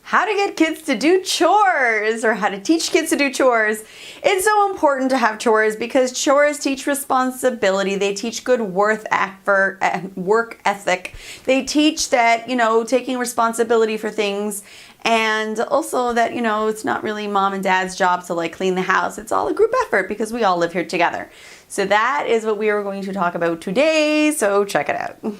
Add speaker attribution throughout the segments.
Speaker 1: how to get kids to do chores or how to teach kids to do chores. It's so important to have chores because chores teach responsibility. They teach good work ethic. They teach that, taking responsibility for things, and also that, it's not really mom and dad's job to clean the house. It's all a group effort because we all live here together. So that is what we are going to talk about today. So check it out.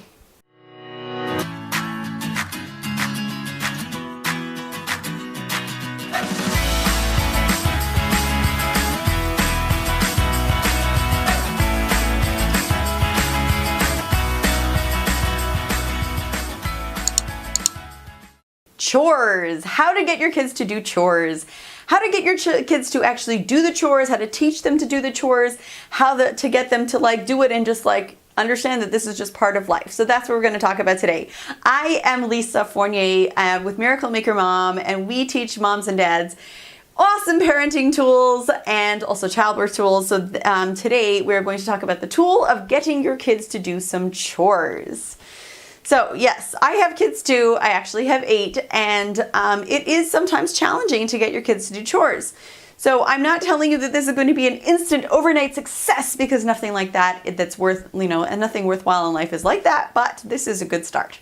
Speaker 1: Chores. How to get your kids to do chores. How to get your kids to actually do the chores, how to teach them to do the chores, to get them to do it and just understand that this is just part of life. So that's what we're going to talk about today. I am Lisa Fournier with Miracle Maker Mom, and we teach moms and dads awesome parenting tools and also childbirth tools. So today we're going to talk about the tool of getting your kids to do some chores. So yes, I have kids too. I actually have 8, and it is sometimes challenging to get your kids to do chores. So I'm not telling you that this is going to be an instant overnight success, because nothing like that that's worth, and nothing worthwhile in life is like that, but this is a good start.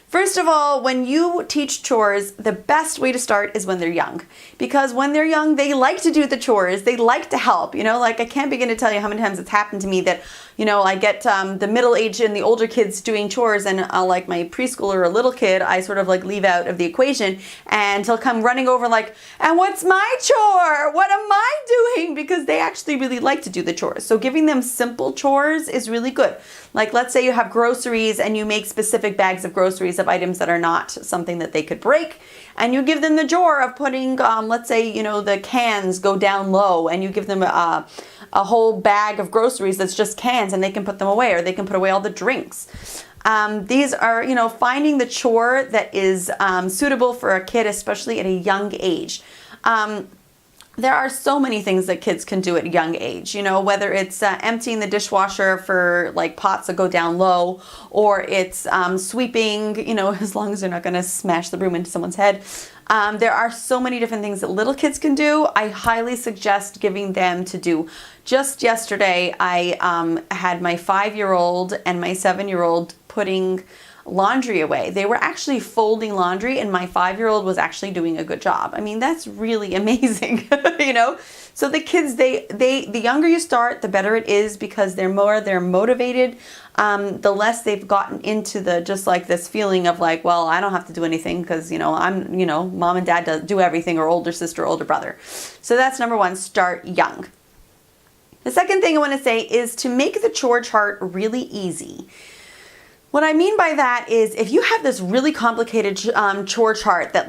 Speaker 1: First of all, when you teach chores, the best way to start is when they're young. Because when they're young, they like to do the chores. They like to help. I can't begin to tell you how many times it's happened to me that, I get the middle-aged and the older kids doing chores, and I'll my preschooler or little kid, I sort of leave out of the equation, and he'll come running over and what's my chore? What am I doing? Because they actually really like to do the chores. So giving them simple chores is really good. Let's say you have groceries and you make specific bags of groceries of items that are not something that they could break, and you give them the chore of putting, let's say, the cans go down low, and you give them a whole bag of groceries that's just cans, and they can put them away, or they can put away all the drinks. These are, finding the chore that is suitable for a kid, especially at a young age. There are so many things that kids can do at a young age, whether it's emptying the dishwasher for pots that go down low, or it's sweeping, as long as they're not going to smash the broom into someone's head. There are so many different things that little kids can do. I highly suggest giving them to do. Just yesterday, I had my 5-year-old and my 7-year-old putting laundry away. They were actually folding laundry, and my 5-year-old was actually doing a good job. I mean, that's really amazing, So the kids, the younger you start, the better it is, because they're motivated. The less they've gotten into this feeling of well, I don't have to do anything because, I'm, mom and dad do everything, or older sister, older brother. So that's number one, start young. The second thing I want to say is to make the chore chart really easy. What I mean by that is, if you have this really complicated chore chart that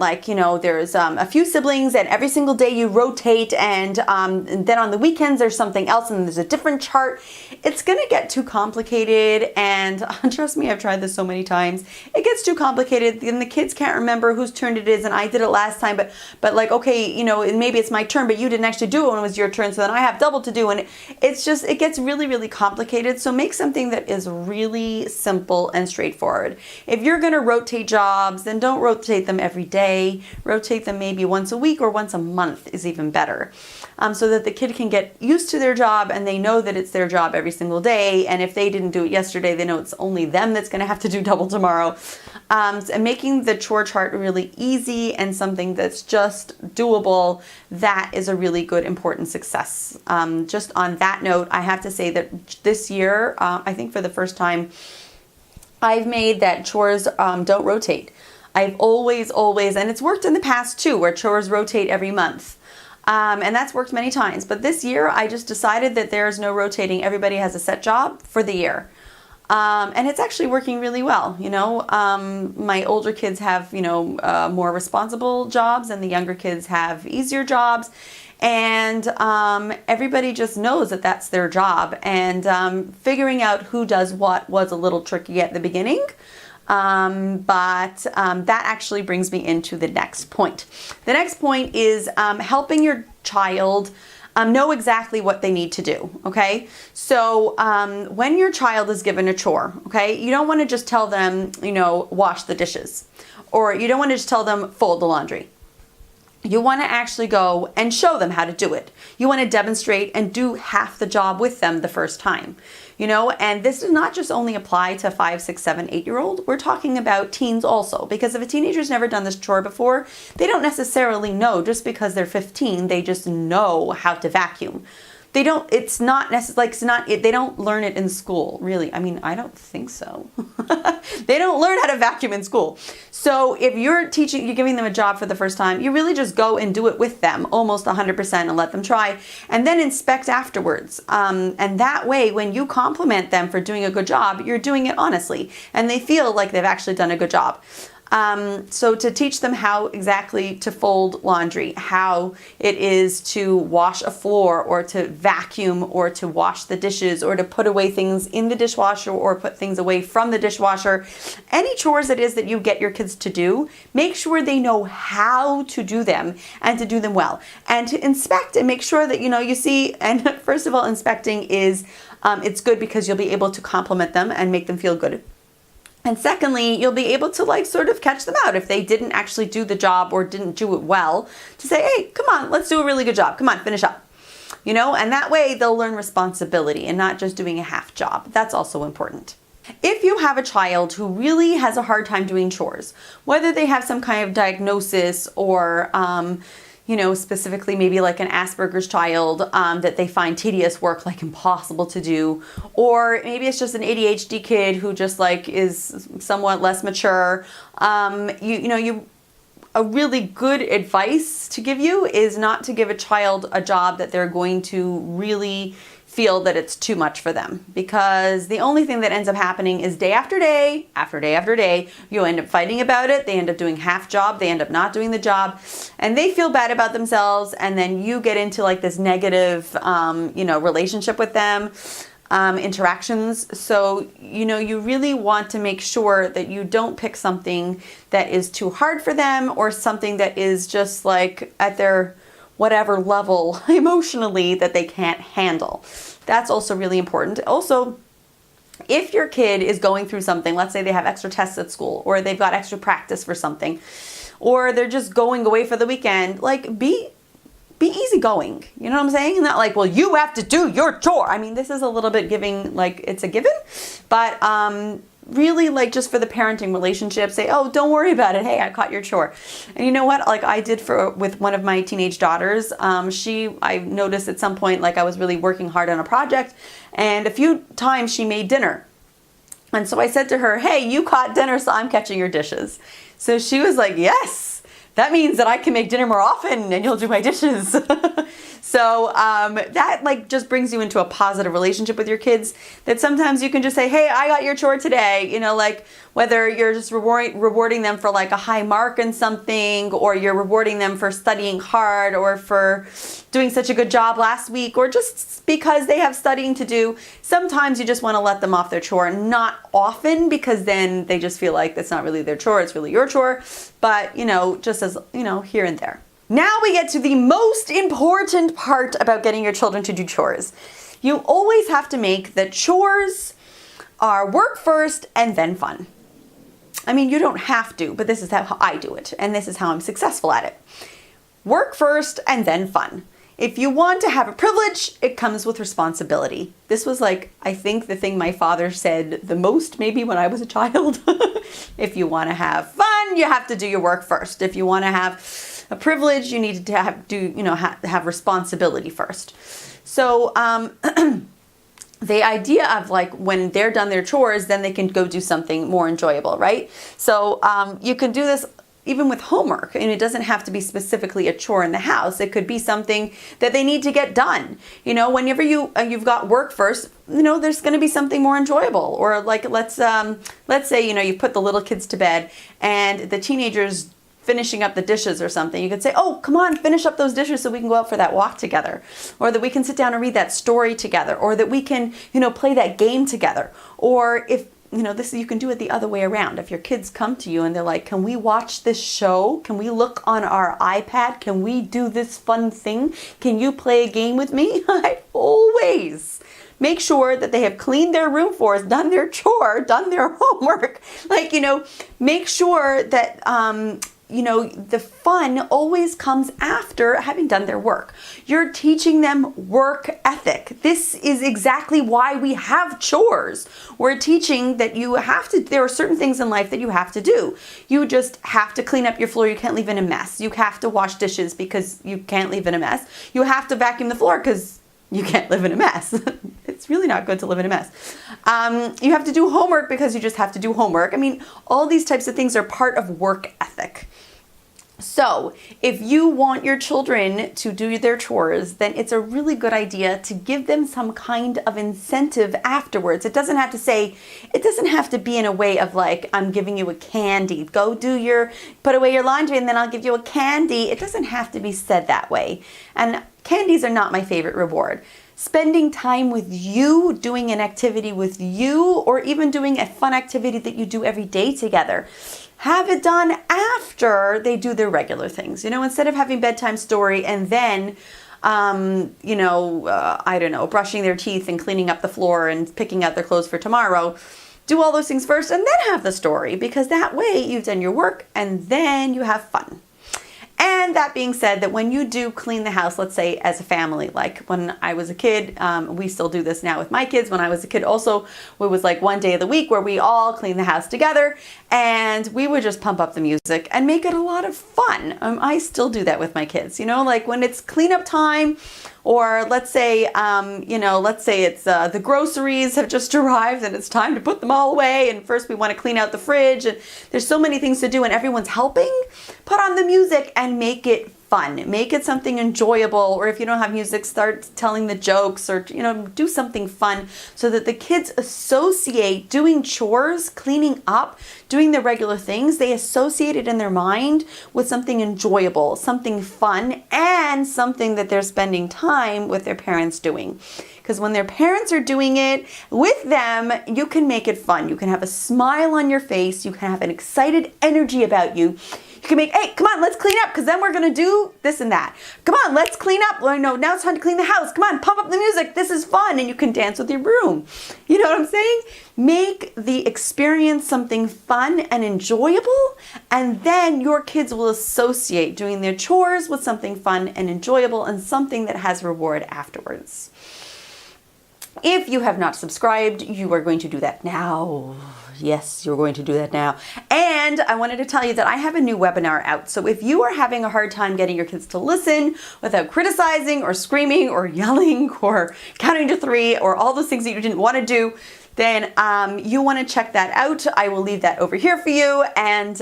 Speaker 1: there's a few siblings, and every single day you rotate, and then on the weekends there's something else and there's a different chart, it's going to get too complicated. And trust me, I've tried this so many times. It gets too complicated, and the kids can't remember whose turn it is, and I did it last time, but okay, maybe it's my turn, but you didn't actually do it when it was your turn, so then I have double to do, and it gets really, really complicated. So make something that is really simple and straightforward. If you're going to rotate jobs, then don't rotate them every day. Rotate them maybe once a week, or once a month is even better, so that the kid can get used to their job, and they know that it's their job every single day. And if they didn't do it yesterday, they know it's only them that's going to have to do double tomorrow. And making the chore chart really easy and something that's just doable, that is a really good, important success. Just on that note, I have to say that this year, I think for the first time, I've made that chores don't rotate. I've always, and it's worked in the past too, where chores rotate every month. And that's worked many times. But this year, I just decided that there's no rotating. Everybody has a set job for the year. And it's actually working really well. My older kids have, more responsible jobs, and the younger kids have easier jobs. And everybody just knows that that's their job. And figuring out who does what was a little tricky at the beginning. But that actually brings me into the next point. The next point is helping your child know exactly what they need to do, okay? So when your child is given a chore, okay, you don't want to just tell them, wash the dishes. or you don't want to just tell them fold the laundry. You want to actually go and show them how to do it. You want to demonstrate and do half the job with them the first time, and this does not just only apply to 5, 6, 7, 8-year-old. We're talking about teens also, because if a teenager's never done this chore before, they don't necessarily know just because they're 15, they just know how to vacuum. They don't, it's not necessarily, they don't learn it in school, really. I mean, I don't think so. They don't learn how to vacuum in school. So if you're giving them a job for the first time, you really just go and do it with them almost 100% and let them try, and then inspect afterwards. And that way, when you compliment them for doing a good job, you're doing it honestly, and they feel like they've actually done a good job. So to teach them how exactly to fold laundry, how it is to wash a floor, or to vacuum, or to wash the dishes, or to put away things in the dishwasher, or put things away from the dishwasher, any chores it is that you get your kids to do, make sure they know how to do them and to do them well, and to inspect and make sure that, you see, and first of all, inspecting is, it's good because you'll be able to compliment them and make them feel good. And secondly, you'll be able to sort of catch them out if they didn't actually do the job or didn't do it well, to say, hey, come on, let's do a really good job. Come on, finish up. And that way they'll learn responsibility and not just doing a half job. That's also important. If you have a child who really has a hard time doing chores, whether they have some kind of diagnosis or specifically maybe like an Asperger's child, that they find tedious work impossible to do, or maybe it's just an ADHD kid who just is somewhat less mature. A really good advice to give you is not to give a child a job that they're going to really feel that it's too much for them, because the only thing that ends up happening is day after day, after day after day, you end up fighting about it. They end up doing half job. They end up not doing the job, and they feel bad about themselves. And then you get into this negative, relationship with them, interactions. So, you really want to make sure that you don't pick something that is too hard for them, or something that is just at their whatever level emotionally that they can't handle. That's also really important. Also, if your kid is going through something, let's say they have extra tests at school, or they've got extra practice for something, or they're just going away for the weekend, be easygoing. You know what I'm saying? Not well, you have to do your chore. I mean, this is a little bit giving, it's a given, but really just for the parenting relationship, say, oh, don't worry about it. Hey, I caught your chore. And you know what? I did with one of my teenage daughters. I noticed at some point, I was really working hard on a project, and a few times she made dinner. And so I said to her, hey, you caught dinner, so I'm catching your dishes. So she was like, yes, that means that I can make dinner more often and you'll do my dishes. So that just brings you into a positive relationship with your kids, that sometimes you can just say, hey, I got your chore today. Whether you're just rewarding them for a high mark in something, or you're rewarding them for studying hard, or for doing such a good job last week, or just because they have studying to do. Sometimes you just want to let them off their chore. Not often, because then they just feel like that's not really their chore, it's really your chore. But, just as, here and there. Now we get to the most important part about getting your children to do chores. You always have to make that chores are work first and then fun. I mean, you don't have to, but this is how I do it, and this is how I'm successful at it. Work first and then fun. If you want to have a privilege, it comes with responsibility. This was I think the thing my father said the most maybe when I was a child. If you want to have fun, you have to do your work first. If you want to have a privilege, you need to have responsibility first. So the idea of when they're done their chores, then they can go do something more enjoyable, right? So you can do this even with homework, and it doesn't have to be specifically a chore in the house. It could be something that they need to get done. Whenever you've got work first, there's going to be something more enjoyable. Or let's say you put the little kids to bed, and the teenagers finishing up the dishes or something. You could say, oh, come on, finish up those dishes so we can go out for that walk together, or that we can sit down and read that story together, or that we can play that game together. Or if you can do it the other way around. If your kids come to you and they're like, can we watch this show? Can we look on our iPad? Can we do this fun thing? Can you play a game with me? I always make sure that they have cleaned their room for us, done their chore, done their homework. Like, make sure that, the fun always comes after having done their work. You're teaching them work ethic. This is exactly why we have chores. We're teaching that there are certain things in life that you have to do. You just have to clean up your floor. You can't leave it in a mess. You have to wash dishes because you can't leave it in a mess. You have to vacuum the floor because you can't live in a mess. It's really not good to live in a mess. You have to do homework because you just have to do homework. I mean, all these types of things are part of work ethic. So if you want your children to do their chores, then it's a really good idea to give them some kind of incentive afterwards. It doesn't have to be in a way of like, I'm giving you a candy. Go put away your laundry and then I'll give you a candy. It doesn't have to be said that way. And candies are not my favorite reward. Spending time with you, doing an activity with you, or even doing a fun activity that you do every day together. Have it done after they do their regular things. Instead of having bedtime story and then, brushing their teeth and cleaning up the floor and picking out their clothes for tomorrow. Do all those things first and then have the story, because that way you've done your work and then you have fun. And that being said, that when you do clean the house, let's say as a family, like when I was a kid, we still do this now with my kids. When I was a kid also, it was like one day of the week where we all clean the house together and we would just pump up the music and make it a lot of fun. I still do that with my kids, like when it's cleanup time, or let's say it's the groceries have just arrived and it's time to put them all away. And first we want to clean out the fridge and there's so many things to do and everyone's helping. Put on the music and make it fun. Make it something enjoyable. Or if you don't have music, start telling the jokes or, do something fun so that the kids associate doing chores, cleaning up, doing the regular things. They associate it in their mind with something enjoyable, something fun, and something that they're spending time with their parents doing. Because when their parents are doing it with them, you can make it fun. You can have a smile on your face. You can have an excited energy about you. You can make, hey, come on, let's clean up because then we're going to do this and that. Come on, let's clean up. Well, no, now it's time to clean the house. Come on, pump up the music. This is fun. And you can dance with your room. You know what I'm saying? Make the experience something fun and enjoyable, and then your kids will associate doing their chores with something fun and enjoyable and something that has reward afterwards. If you have not subscribed, you are going to do that now. Yes, you're going to do that now. And I wanted to tell you that I have a new webinar out. So if you are having a hard time getting your kids to listen without criticizing or screaming or yelling or counting to 3 or all those things that you didn't want to do, then you want to check that out. I will leave that over here for you. And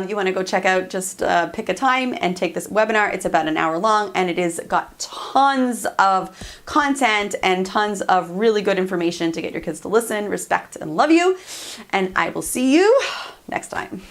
Speaker 1: you want to go check out, just pick a time and take this webinar. It's about an hour long and it is got tons of content and tons of really good information to get your kids to listen, respect, and love you. And I will see you next time.